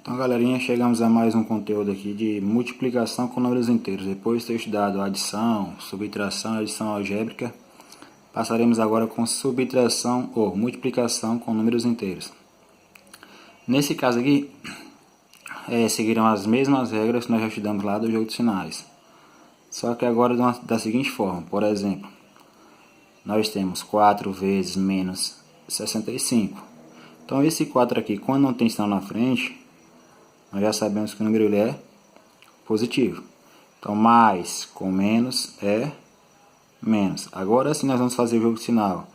Então, galerinha, chegamos a mais um conteúdo aqui de multiplicação com números inteiros. Depois de ter estudado adição, subtração e adição algébrica, passaremos agora com subtração ou multiplicação com números inteiros. Nesse caso aqui, seguirão as mesmas regras que nós já estudamos lá do jogo de sinais. Só que agora da seguinte forma, por exemplo, nós temos 4 vezes menos 65. Então esse 4 aqui, quando não tem sinal na frente, nós já sabemos que o número ele é positivo. Então mais com menos é menos. Agora sim nós vamos fazer o jogo de sinal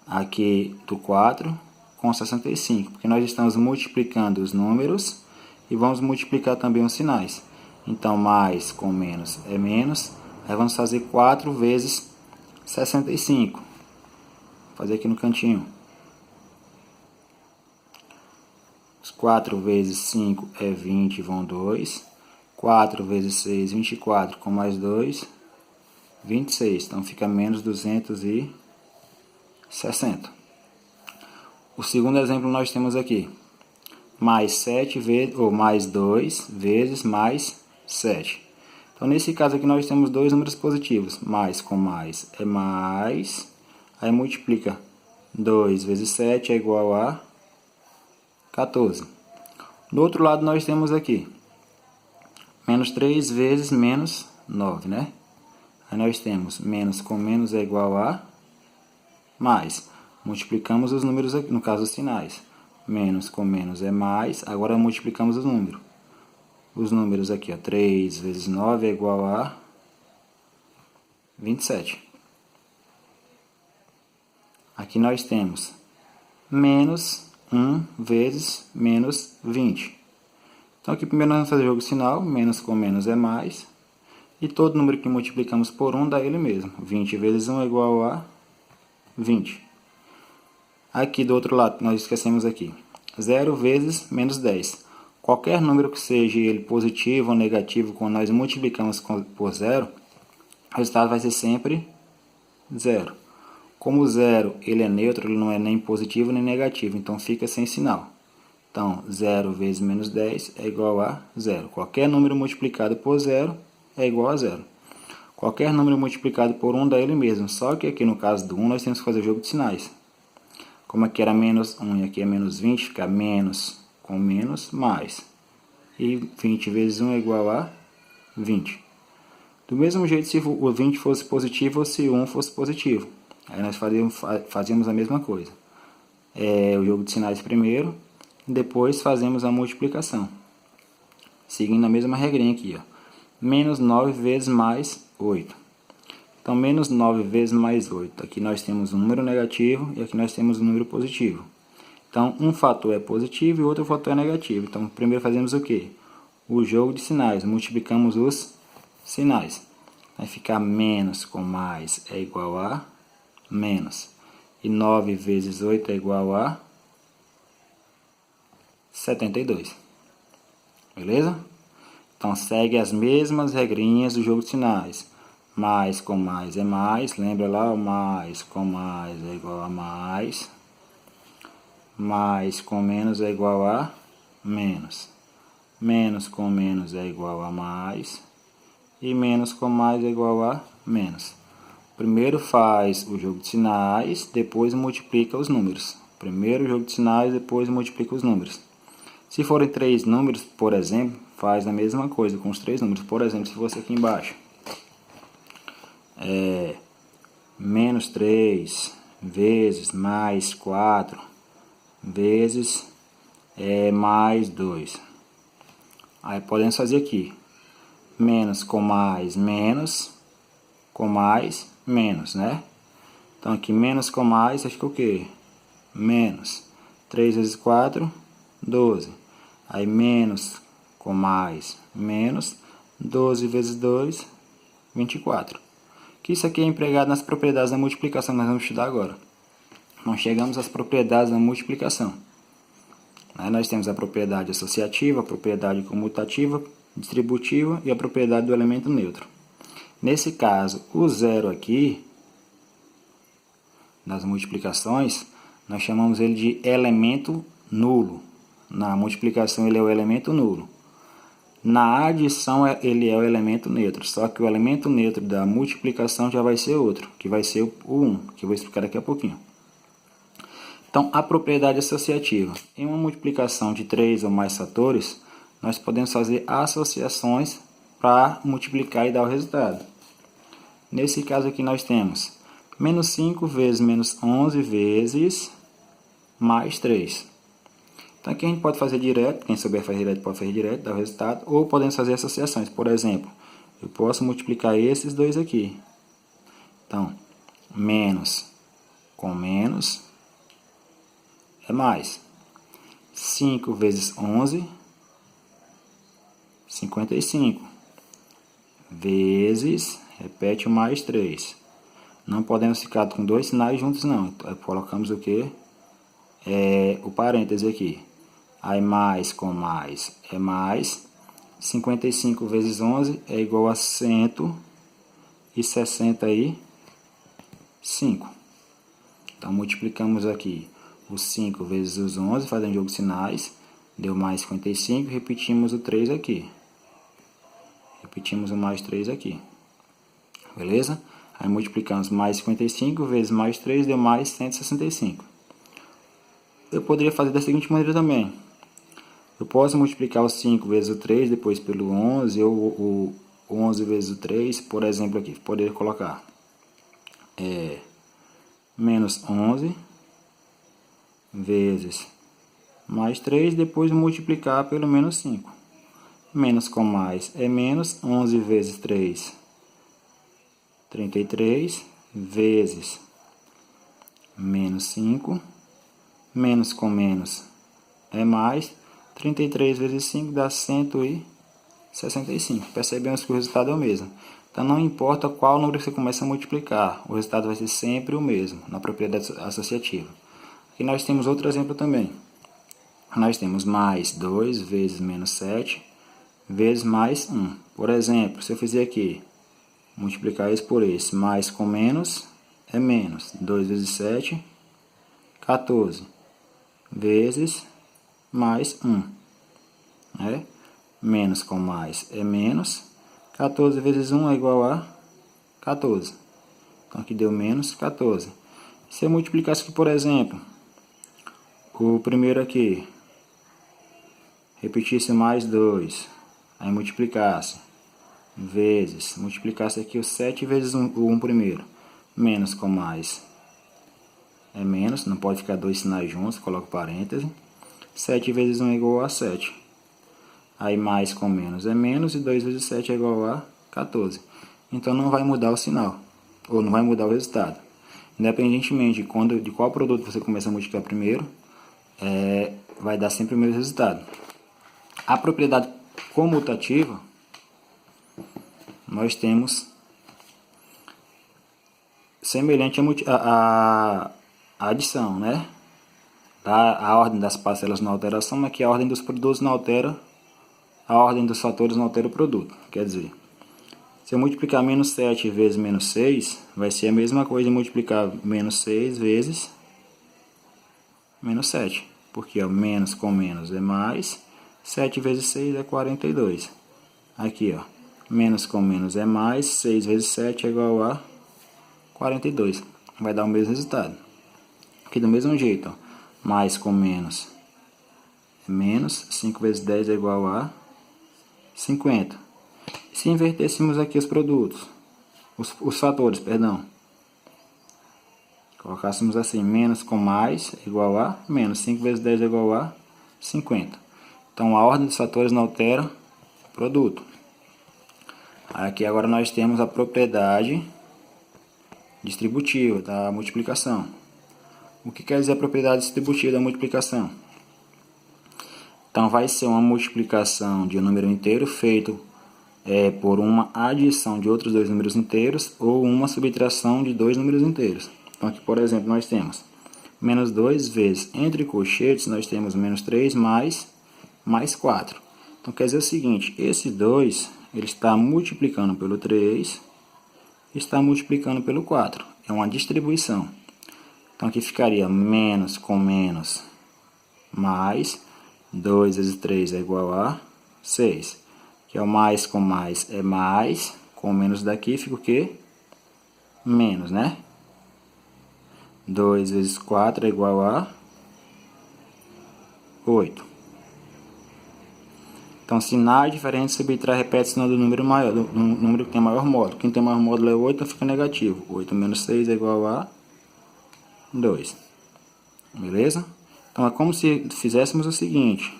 aqui do 4 com 65, porque nós estamos multiplicando os números e vamos multiplicar também os sinais. Então mais com menos é menos. Aí vamos fazer 4 vezes 65. Vou fazer aqui no cantinho. 4 vezes 5 é 20, vão 2. 4 vezes 6, 24, com mais 2, 26. Então fica menos 260. O segundo exemplo nós temos aqui. Mais 7 vezes, ou mais 2 vezes mais 7. Então nesse caso aqui nós temos dois números positivos. Mais com mais é mais. Aí multiplica 2 vezes 7 é igual a 14. Do outro lado nós temos aqui menos 3 vezes menos 9, né? Aí nós temos menos com menos é igual a mais. Multiplicamos os números aqui, no caso os sinais. Menos com menos é mais. Agora multiplicamos os números. Os números aqui, ó, 3 vezes 9 é igual a 27. Aqui nós temos menos 1 vezes menos 20. Então aqui primeiro nós vamos fazer o jogo de sinal, menos com menos é mais. E todo número que multiplicamos por 1 dá ele mesmo. 20 vezes 1 é igual a 20. Aqui do outro lado, nós esquecemos aqui. 0 vezes menos 10. Qualquer número que seja ele positivo ou negativo, quando nós multiplicamos por 0, o resultado vai ser sempre 0. Como o 0 ele é neutro, ele não é nem positivo nem negativo, então fica sem sinal. Então, 0 vezes menos 10 é igual a 0. Qualquer número multiplicado por 0 é igual a 0. Qualquer número multiplicado por 1 dá ele mesmo, só que aqui no caso do 1 nós temos que fazer o jogo de sinais. Como aqui era menos 1 e aqui é menos 20, fica menos com menos, mais. E 20 vezes 1 é igual a 20. Do mesmo jeito se o 20 fosse positivo ou se o 1 fosse positivo. Aí nós fazíamos a mesma coisa. O jogo de sinais primeiro, depois fazemos a multiplicação. Seguindo a mesma regrinha aqui, ó. Menos 9 vezes mais 8. Então, menos 9 vezes mais 8. Aqui nós temos um número negativo e aqui nós temos um número positivo. Então, um fator é positivo e outro fator é negativo. Então, primeiro fazemos o quê? O jogo de sinais. Multiplicamos os sinais. Vai ficar menos com mais é igual a menos. E 9 vezes 8 é igual a 72. Beleza? Então, segue as mesmas regrinhas do jogo de sinais. Mais com mais é mais. Lembra lá? O mais com mais é igual a mais. Mais com menos é igual a menos. Menos com menos é igual a mais. E menos com mais é igual a menos. Primeiro faz o jogo de sinais, depois multiplica os números. Primeiro o jogo de sinais, depois multiplica os números. Se forem 3 números, por exemplo, faz a mesma coisa com os 3 números. Por exemplo, se fosse aqui embaixo. Menos 3 vezes mais 4 vezes mais 2. Aí podemos fazer aqui. Menos com mais, menos. Com mais, menos, né? Então aqui menos com mais, fica o quê? Menos. 3 vezes 4, 12. Aí menos com mais, menos. 12 vezes 2, 24. Que isso aqui é empregado nas propriedades da multiplicação que nós vamos estudar agora. Nós chegamos às propriedades da multiplicação. Aí nós temos a propriedade associativa, a propriedade comutativa, distributiva e a propriedade do elemento neutro. Nesse caso, o zero aqui, nas multiplicações, nós chamamos ele de elemento nulo. Na multiplicação ele é o elemento nulo. Na adição ele é o elemento neutro, só que o elemento neutro da multiplicação já vai ser outro, que vai ser o 1, que eu vou explicar daqui a pouquinho. Então, a propriedade associativa. Em uma multiplicação de 3 ou mais fatores, nós podemos fazer associações para multiplicar e dar o resultado. Nesse caso aqui nós temos menos 5 vezes menos 11 vezes mais 3. Então aqui a gente pode fazer direto, quem souber fazer direto pode fazer direto, dar o resultado, ou podemos fazer associações. Por exemplo, eu posso multiplicar esses dois aqui. Então, menos com menos é mais. 5 vezes 11, 55. Vezes, repete o mais 3. Não podemos ficar com dois sinais juntos não. Então, colocamos o que? O parêntese aqui. Aí mais com mais é mais. 55 vezes 11 é igual a 165. Então, multiplicamos aqui os 5 vezes os 11, fazendo jogo de sinais. Deu mais 55, repetimos o 3 aqui. Repetimos o mais 3 aqui. Beleza? Aí multiplicamos mais 55 vezes mais 3, deu mais 165. Eu poderia fazer da seguinte maneira também. Eu posso multiplicar o 5 vezes o 3, depois pelo 11, ou o 11 vezes o 3, por exemplo aqui. Poderia colocar menos 11 vezes mais 3, depois multiplicar pelo menos 5. Menos com mais é menos, 11 vezes 3, 33, vezes menos 5, menos com menos é mais, 33 vezes 5 dá 165. Percebemos que o resultado é o mesmo. Então não importa qual número você começa a multiplicar, o resultado vai ser sempre o mesmo, na propriedade associativa. Aqui nós temos outro exemplo também. Nós temos mais 2 vezes menos 7, vezes mais 1. Por exemplo, se eu fizer aqui, multiplicar isso por esse, mais com menos é menos. 2 vezes 7, 14. Vezes mais 1. Menos com mais é menos. 14 vezes 1 é igual a 14. Então aqui deu menos 14. Se eu multiplicasse aqui, por exemplo, o primeiro aqui, repetisse mais 2, aí multiplicasse, vezes, multiplicasse aqui o 7 vezes o 1 primeiro, menos com mais é menos, não pode ficar dois sinais juntos, coloca parêntese, 7 vezes 1 é igual a 7, aí mais com menos é menos, e 2 vezes 7 é igual a 14, então não vai mudar o sinal, ou não vai mudar o resultado, independentemente de qual produto você começa a multiplicar primeiro, vai dar sempre o mesmo resultado. A propriedade comutativa, nós temos semelhante à adição, né? A ordem das parcelas não altera a soma, que a ordem dos produtos não altera, a ordem dos fatores não altera o produto. Quer dizer, se eu multiplicar menos 7 vezes menos 6, vai ser a mesma coisa de multiplicar menos 6 vezes menos 7. Porque menos com menos é mais, 7 vezes 6 é 42. Aqui, menos com menos é mais, 6 vezes 7 é igual a 42. Vai dar o mesmo resultado. Aqui do mesmo jeito, mais com menos é menos, 5 vezes 10 é igual a 50. Se invertêssemos aqui os produtos, os fatores, perdão, colocássemos assim, menos com mais é igual a menos, 5 vezes 10 é igual a 50. Então a ordem dos fatores não altera o produto. Aqui agora nós temos a propriedade distributiva da multiplicação. O que quer dizer a propriedade distributiva da multiplicação? Então vai ser uma multiplicação de um número inteiro feito por uma adição de outros dois números inteiros ou uma subtração de dois números inteiros. Então aqui, por exemplo, nós temos menos 2 vezes, entre colchetes, nós temos menos 3 mais 4. Então quer dizer o seguinte, esse 2 ele está multiplicando pelo 3, está multiplicando pelo 4. É uma distribuição. Então aqui ficaria menos com menos mais. 2 vezes 3 é igual a 6. Que é o mais com mais é mais. Com menos daqui fica o quê? Menos, né? 2 vezes 4 é igual a 8. Então, sinais diferentes subtrai repete-se do número maior, do número que tem maior módulo. Quem tem maior módulo é 8, então fica negativo. 8 menos 6 é igual a 2. Beleza? Então, é como se fizéssemos o seguinte.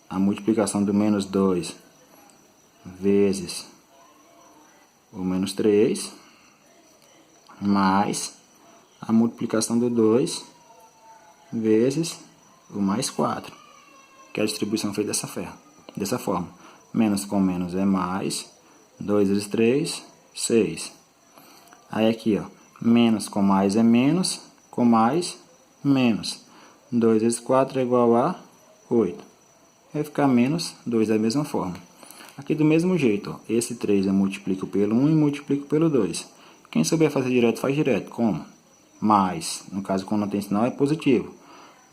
A multiplicação do menos 2 vezes o menos 3, mais a multiplicação do 2 vezes o mais 4, que é a distribuição feita dessa forma. Menos com menos é mais, 2 vezes 3, 6. Aí aqui, ó, menos com mais é menos, com mais, menos. 2 vezes 4 é igual a 8. Vai ficar menos 2 da mesma forma. Aqui do mesmo jeito, ó, esse 3 eu multiplico pelo 1 e multiplico pelo 2. Quem souber fazer direto, faz direto. Como? Mais, no caso quando não tem sinal é positivo.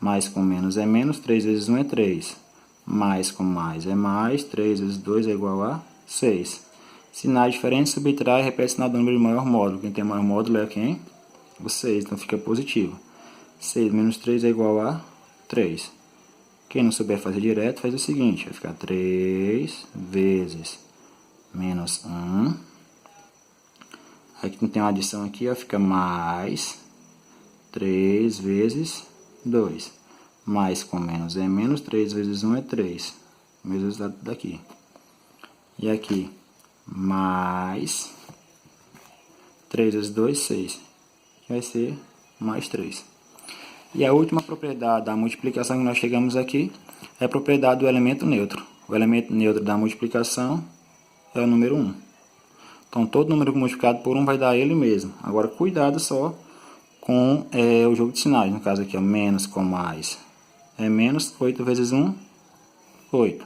Mais com menos é menos, 3 vezes 1 é 3. Mais com mais é mais, 3 vezes 2 é igual a 6. Sinais diferentes subtrai e repete sinal do número de maior módulo. Quem tem maior módulo é quem? O 6, então fica positivo. 6 menos 3 é igual a 3. Quem não souber fazer direto, faz o seguinte. Vai ficar 3 vezes menos 1. Aqui não tem uma adição aqui, ó, fica mais 3 vezes 2. Mais com menos é menos, 3 vezes 1 é 3. O mesmo resultado daqui. E aqui, mais 3 vezes 2, 6. Que vai ser mais 3. E a última propriedade da multiplicação que nós chegamos aqui é a propriedade do elemento neutro. O elemento neutro da multiplicação é o número 1. Então, todo número multiplicado por 1 vai dar ele mesmo. Agora, cuidado só com o jogo de sinais. No caso aqui, ó, menos com mais é menos, 8 vezes 1, 8.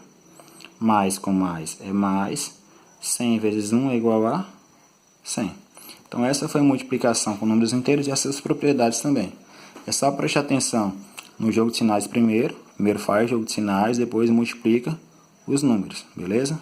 Mais com mais é mais, 100 vezes 1 é igual a 100. Então, essa foi a multiplicação com números inteiros e essas propriedades também. É só prestar atenção no jogo de sinais primeiro. Primeiro faz o jogo de sinais, depois multiplica os números, beleza?